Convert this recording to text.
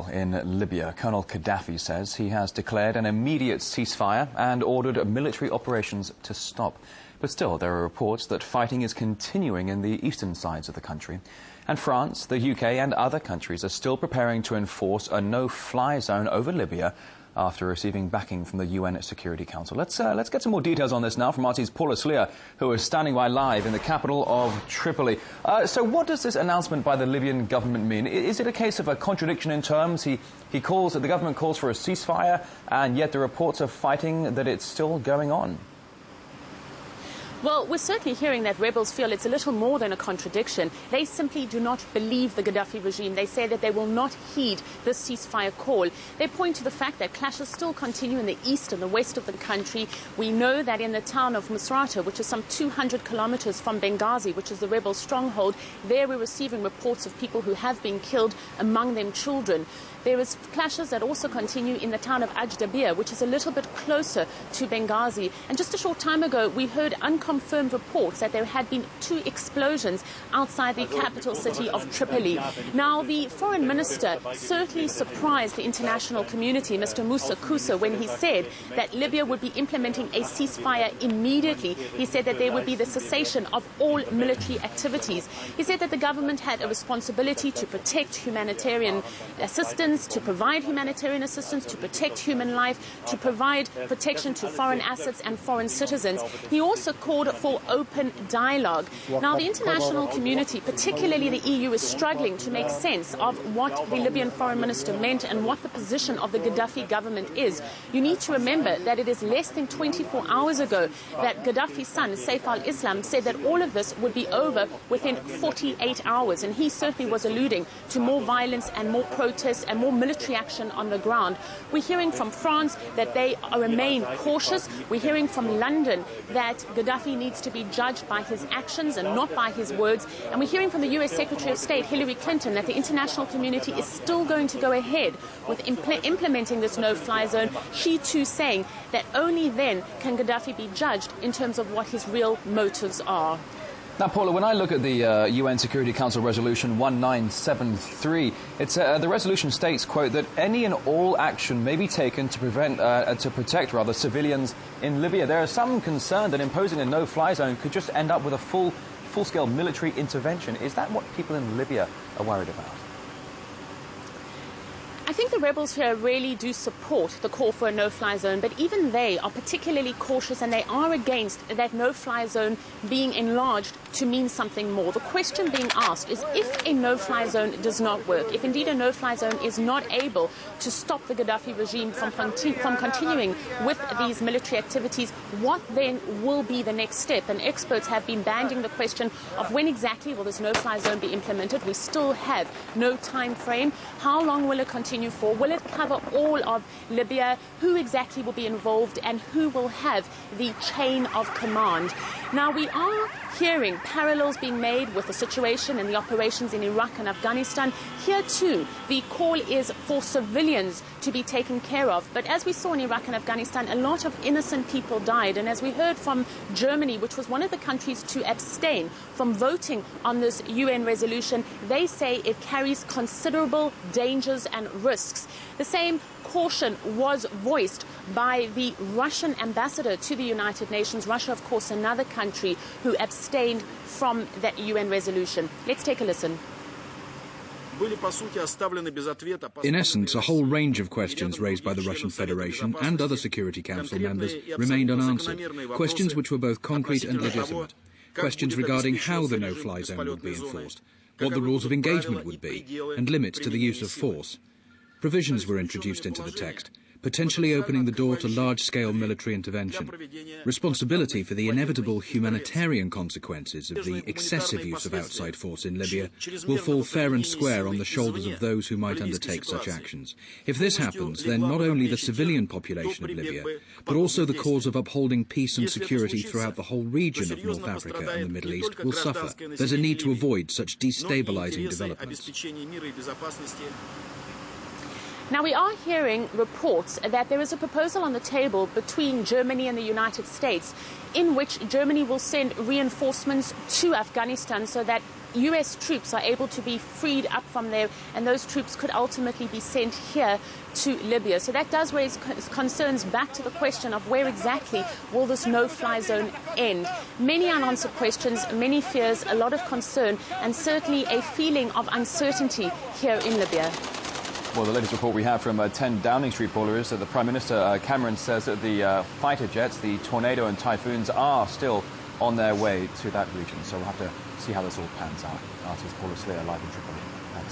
In Libya, Colonel Gaddafi says he has declared an immediate ceasefire and ordered military operations to stop. But still, there are reports that fighting is continuing in the eastern sides of the country. And France, the UK and other countries are still preparing to enforce a no-fly zone over Libya after receiving backing from the UN Security Council. Let's get some more details on this now from RT's Paula Slier, who is standing by live in the capital of Tripoli. So what does this announcement by the Libyan government mean? Is it a case of a contradiction in terms? The government calls for a ceasefire, and yet the reports of fighting that it's still going on. Well, we're certainly hearing that rebels feel it's a little more than a contradiction. They simply do not believe the Gaddafi regime. They say that they will not heed this ceasefire call. They point to the fact that clashes still continue in the east and the west of the country. We know that in the town of Misrata, which is some 200 kilometers from Benghazi, which is the rebel stronghold, there we're receiving reports of people who have been killed, among them children. There is clashes that also continue in the town of Ajdabir, which is a little bit closer to Benghazi. And just a short time ago, we heard unconfirmed reports that there had been 2 explosions outside the capital city of Tripoli. Now, the foreign minister certainly surprised the international community, Mr. Musa Kusa, when he said that Libya would be implementing a ceasefire immediately. He said that there would be the cessation of all military activities. He said that the government had a responsibility to protect humanitarian assistance, to provide humanitarian assistance, to protect human life, to provide protection to foreign assets and foreign citizens. He also called for open dialogue. Now, the international community, particularly the EU, is struggling to make sense of what the Libyan foreign minister meant and what the position of the Gaddafi government is. You need to remember that it is less than 24 hours ago that Gaddafi's son, Saif al-Islam, said that all of this would be over within 48 hours. And he certainly was alluding to more violence and more protests and more military action on the ground. We're hearing from France that they remain cautious. We're hearing from London that Gaddafi needs to be judged by his actions and not by his words. And we're hearing from the US Secretary of State, Hillary Clinton, that the international community is still going to go ahead with implementing this no-fly zone. She too saying that only then can Gaddafi be judged in terms of what his real motives are. Now, Paula, when I look at the UN Security Council Resolution 1973, the resolution states, quote, that any and all action may be taken to protect civilians in Libya. There is some concern that imposing a no-fly zone could just end up with a full-scale military intervention. Is that what people in Libya are worried about? I think the rebels here really do support the call for a no-fly zone, but even they are particularly cautious, and they are against that no-fly zone being enlarged to mean something more. The question being asked is, if a no-fly zone does not work, if indeed a no-fly zone is not able to stop the Gaddafi regime from continuing with these military activities, what then will be the next step? And experts have been banding the question of when exactly will this no-fly zone be implemented. We still have no time frame. How long will it continue for? Will it cover all of Libya? Who exactly will be involved, and who will have the chain of command? Now, we are hearing parallels being made with the situation and the operations in Iraq and Afghanistan. Here too, the call is for civilians to be taken care of. But as we saw in Iraq and Afghanistan, a lot of innocent people died. And as we heard from Germany, which was one of the countries to abstain from voting on this UN resolution, they say it carries considerable dangers and risks. The same caution was voiced by the Russian ambassador to the United Nations. Russia, of course, another country who abstained from that UN resolution. Let's take a listen. In essence, a whole range of questions raised by the Russian Federation and other Security Council members remained unanswered, questions which were both concrete and legitimate, questions regarding how the no-fly zone would be enforced, what the rules of engagement would be, and limits to the use of force. Provisions were introduced into the text, potentially opening the door to large-scale military intervention. Responsibility for the inevitable humanitarian consequences of the excessive use of outside force in Libya will fall fair and square on the shoulders of those who might undertake such actions. If this happens, then not only the civilian population of Libya, but also the cause of upholding peace and security throughout the whole region of North Africa and the Middle East will suffer. There's a need to avoid such destabilizing developments. Now, we are hearing reports that there is a proposal on the table between Germany and the United States in which Germany will send reinforcements to Afghanistan so that US troops are able to be freed up from there, and those troops could ultimately be sent here to Libya. So that does raise concerns back to the question of where exactly will this no-fly zone end. Many unanswered questions, many fears, a lot of concern, and certainly a feeling of uncertainty here in Libya. Well, the latest report we have from 10 Downing Street Paula is that the Prime Minister, Cameron, says that the fighter jets, the Tornado and Typhoons, are still on their way to that region. So we'll have to see how this all pans out. Artist Paula Slayer live in Tripoli.